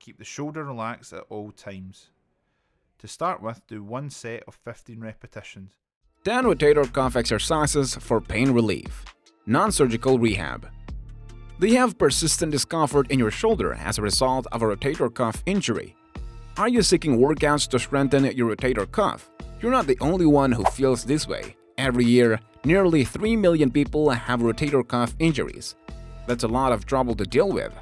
Keep the shoulder relaxed at all times. To start with, do one set of 15 repetitions. 10 rotator cuff exercises for pain relief. Non-surgical rehab. Do you have persistent discomfort in your shoulder as a result of a rotator cuff injury? Are you seeking workouts to strengthen your rotator cuff? You're not the only one who feels this way. Every year, nearly 3 million people have rotator cuff injuries. That's a lot of trouble to deal with.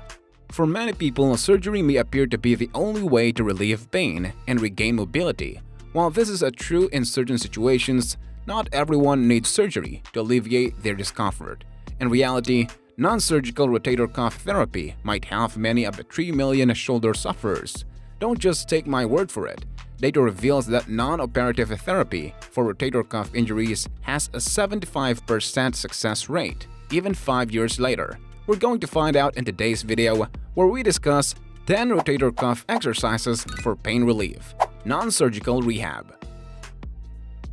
For many people, surgery may appear to be the only way to relieve pain and regain mobility. While this is true in certain situations, not everyone needs surgery to alleviate their discomfort. In reality, non-surgical rotator cuff therapy might help many of the 3 million shoulder sufferers. Don't just take my word for it. Data reveals that non-operative therapy for rotator cuff injuries has a 75% success rate, even 5 years later. We're going to find out in today's video, where we discuss 10 rotator cuff exercises for pain relief, non-surgical rehab.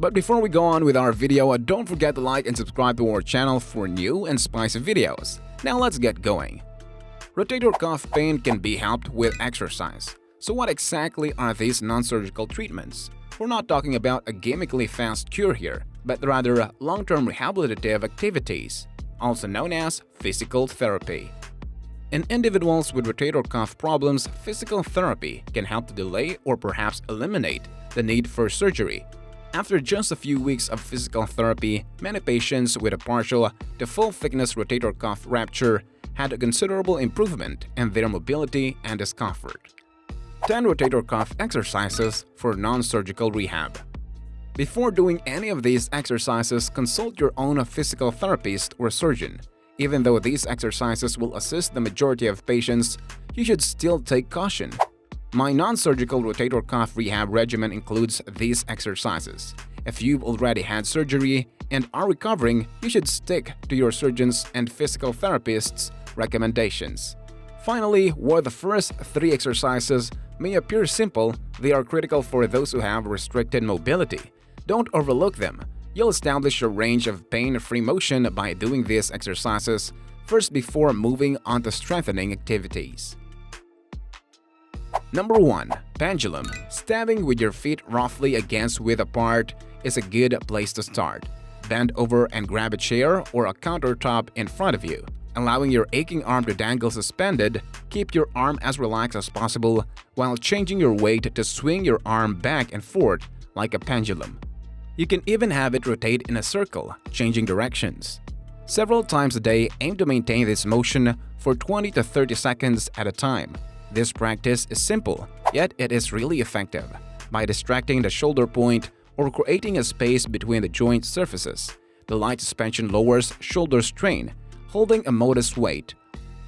But before we go on with our video, don't forget to like and subscribe to our channel for new and spicy videos. Now let's get going. Rotator cuff pain can be helped with exercise. So what exactly are these non-surgical treatments? We're not talking about a gimmickly fast cure here, but rather long-term rehabilitative activities, also known as physical therapy. In individuals with rotator cuff problems, physical therapy can help to delay or perhaps eliminate the need for surgery. After just a few weeks of physical therapy, many patients with a partial to full-thickness rotator cuff rupture had a considerable improvement in their mobility and discomfort. 10 rotator cuff exercises for non-surgical rehab. Before doing any of these exercises, consult your own physical therapist or surgeon. Even though these exercises will assist the majority of patients, you should still take caution. My non-surgical rotator cuff rehab regimen includes these exercises. If you've already had surgery and are recovering, you should stick to your surgeon's and physical therapist's recommendations. Finally, while the first 3 exercises may appear simple, they are critical for those who have restricted mobility. Don't overlook them. You'll establish a range of pain-free motion by doing these exercises first before moving on to strengthening activities. Number 1. Pendulum. Standing with your feet roughly against width apart is a good place to start. Bend over and grab a chair or a countertop in front of you, allowing your aching arm to dangle suspended. Keep your arm as relaxed as possible while changing your weight to swing your arm back and forth like a pendulum. You can even have it rotate in a circle, changing directions. Several times a day, aim to maintain this motion for 20 to 30 seconds at a time. This practice is simple, yet it is really effective. By distracting the shoulder point or creating a space between the joint surfaces, the light suspension lowers shoulder strain. Holding a modest weight,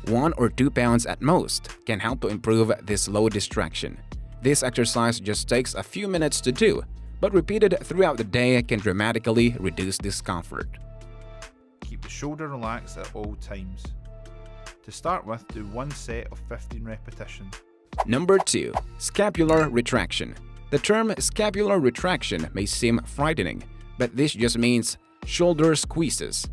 1 or 2 pounds at most, can help to improve this low distraction. This exercise just takes a few minutes to do, but repeated throughout the day can dramatically reduce discomfort. Keep the shoulder relaxed at all times. To start with, do one set of 15 repetitions. Number 2. Scapular retraction. The term scapular retraction may seem frightening, but this just means shoulder squeezes.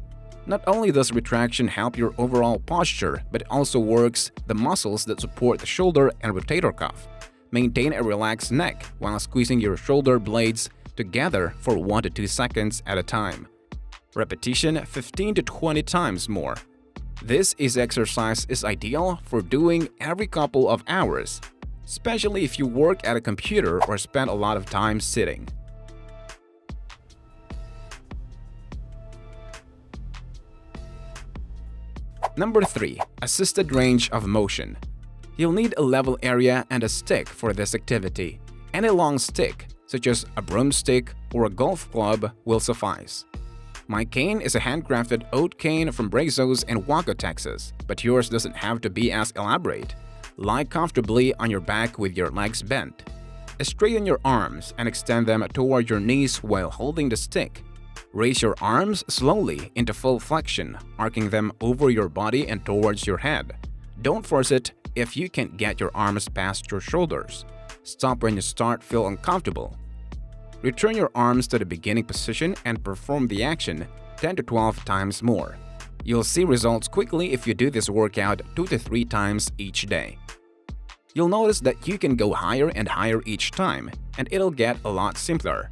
Not only does retraction help your overall posture, but it also works the muscles that support the shoulder and rotator cuff. Maintain a relaxed neck while squeezing your shoulder blades together for 1 to 2 seconds at a time. Repetition 15 to 20 times more. This exercise is ideal for doing every couple of hours, especially if you work at a computer or spend a lot of time sitting. Number 3. Assisted range of motion. You'll need a level area and a stick for this activity. Any long stick, such as a broomstick or a golf club, will suffice. My cane is a handcrafted oat cane from Brazos in Waco, Texas, but yours doesn't have to be as elaborate. Lie comfortably on your back with your legs bent. Straighten your arms and extend them toward your knees while holding the stick. Raise your arms slowly into full flexion, arcing them over your body and towards your head. Don't force it if you can't get your arms past your shoulders. Stop when you start feel uncomfortable. Return your arms to the beginning position and perform the action 10 to 12 times more. You'll see results quickly if you do this workout 2 to 3 times each day. You'll notice that you can go higher and higher each time, and it'll get a lot simpler,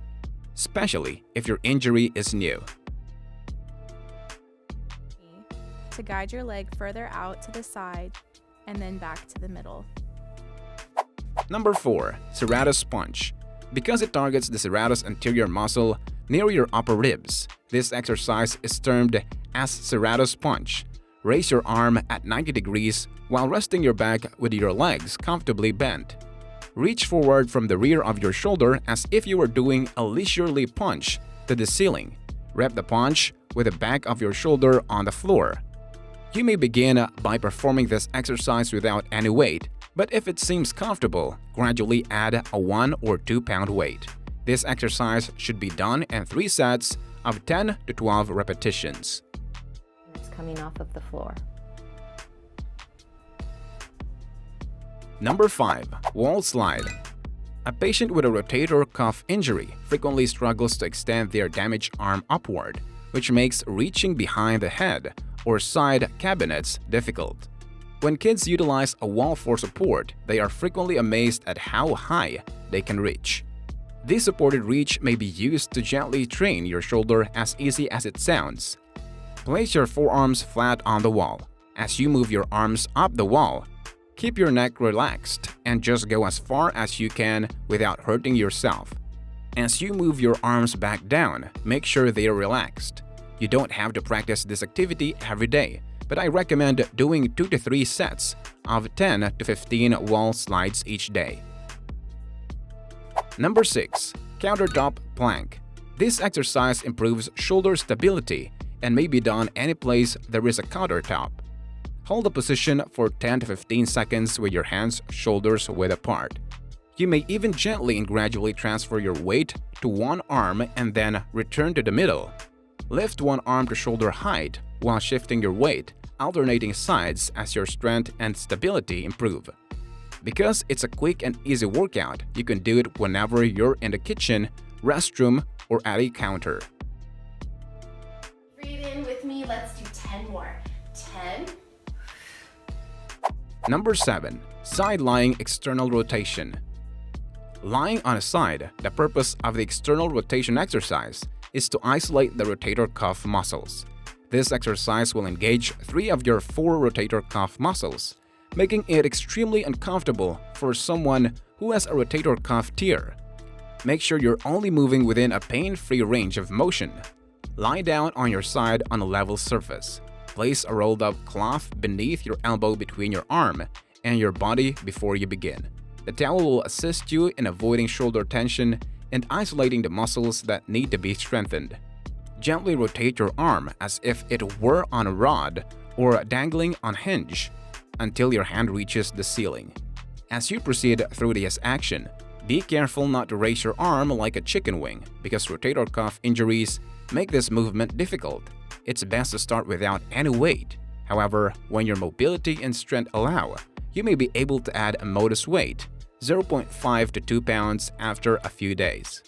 especially if your injury is new. To guide your leg further out to the side and then back to the middle. Number 4. Serratus Punch. Because it targets the serratus anterior muscle near your upper ribs, this exercise is termed as Serratus Punch. Raise your arm at 90 degrees while resting your back with your legs comfortably bent. Reach forward from the rear of your shoulder as if you were doing a leisurely punch to the ceiling. Rep the punch with the back of your shoulder on the floor. You may begin by performing this exercise without any weight, but if it seems comfortable, gradually add a 1 or 2 pound weight. This exercise should be done in 3 sets of 10 to 12 repetitions. It's coming off of the floor. Number 5. Wall Slide. A patient with a rotator cuff injury frequently struggles to extend their damaged arm upward, which makes reaching behind the head or side cabinets difficult. When kids utilize a wall for support, they are frequently amazed at how high they can reach. This supported reach may be used to gently train your shoulder as easy as it sounds. Place your forearms flat on the wall. As you move your arms up the wall, keep your neck relaxed and just go as far as you can without hurting yourself. As you move your arms back down, make sure they are relaxed. You don't have to practice this activity every day, but I recommend doing 2 to 3 sets of 10 to 15 wall slides each day. Number 6. Countertop Plank. This exercise improves shoulder stability and may be done any place there is a countertop. Hold the position for 10 to 15 seconds with your hands shoulders width apart. You may even gently and gradually transfer your weight to one arm and then return to the middle. Lift one arm to shoulder height while shifting your weight, alternating sides as your strength and stability improve. Because it's a quick and easy workout, you can do it whenever you're in the kitchen, restroom, or at a counter. Breathe in with me. Let's do 10 more. 10. Number 7. Side lying external rotation. Lying on a side, the purpose of the external rotation exercise is to isolate the rotator cuff muscles. This exercise will engage 3 of your 4 rotator cuff muscles, making it extremely uncomfortable for someone who has a rotator cuff tear. Make sure you're only moving within a pain-free range of motion. Lie down on your side on a level surface. Place a rolled-up cloth beneath your elbow between your arm and your body before you begin. The towel will assist you in avoiding shoulder tension and isolating the muscles that need to be strengthened. Gently rotate your arm as if it were on a rod or dangling on a hinge until your hand reaches the ceiling. As you proceed through this action, be careful not to raise your arm like a chicken wing because rotator cuff injuries make this movement difficult. It's best to start without any weight. However, when your mobility and strength allow, you may be able to add a modest weight, 0.5 to 2 pounds after a few days.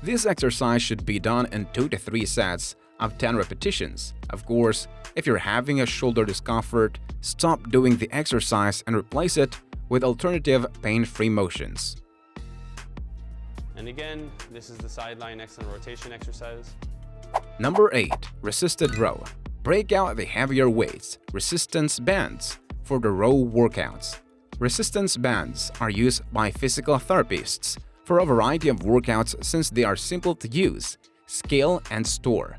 This exercise should be done in 2 to 3 sets of 10 repetitions. Of course, if you're having a shoulder discomfort, stop doing the exercise and replace it with alternative pain-free motions. And again, this is the sideline external rotation exercise. Number 8. Resisted row. Break out the heavier weights, resistance bands, for the row workouts. Resistance bands are used by physical therapists for a variety of workouts since they are simple to use, scale, and store.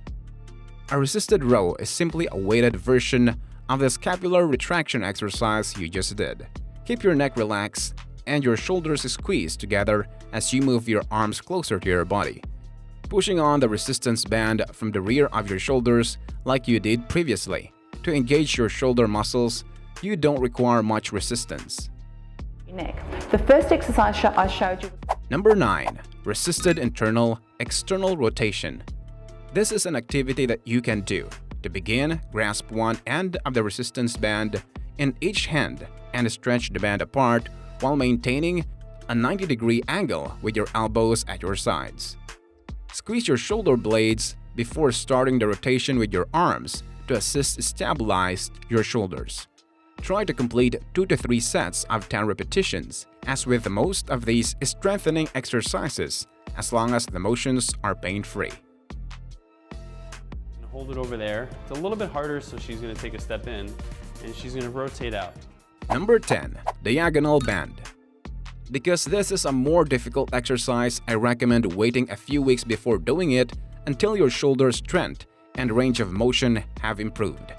A resisted row is simply a weighted version of the scapular retraction exercise you just did. Keep your neck relaxed and your shoulders squeezed together as you move your arms closer to your body, pushing on the resistance band from the rear of your shoulders like you did previously. To engage your shoulder muscles, you don't require much resistance. Neck. The first exercise I showed you. Number 9. Resisted internal external rotation. This is an activity that you can do. To begin, grasp one end of the resistance band in each hand and stretch the band apart while maintaining a 90-degree angle with your elbows at your sides. Squeeze your shoulder blades before starting the rotation with your arms to assist stabilize your shoulders. Try to complete 2 to 3 sets of 10 repetitions, as with most of these strengthening exercises, as long as the motions are pain-free. Hold it over there. It's a little bit harder, so she's going to take a step in and she's going to rotate out. Number 10. Diagonal bend. Because this is a more difficult exercise, I recommend waiting a few weeks before doing it until your shoulder strength and range of motion have improved.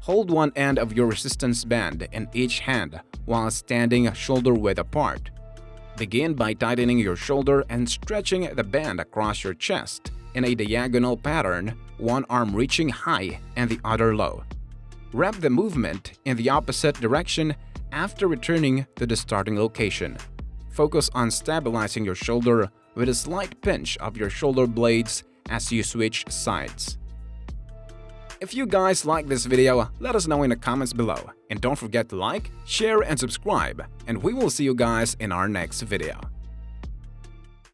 Hold one end of your resistance band in each hand while standing shoulder width apart. Begin by tightening your shoulder and stretching the band across your chest in a diagonal pattern, one arm reaching high and the other low. Wrap the movement in the opposite direction after returning to the starting location. Focus on stabilizing your shoulder with a slight pinch of your shoulder blades as you switch sides. If you guys like this video, let us know in the comments below. And don't forget to like, share, and subscribe. And we will see you guys in our next video.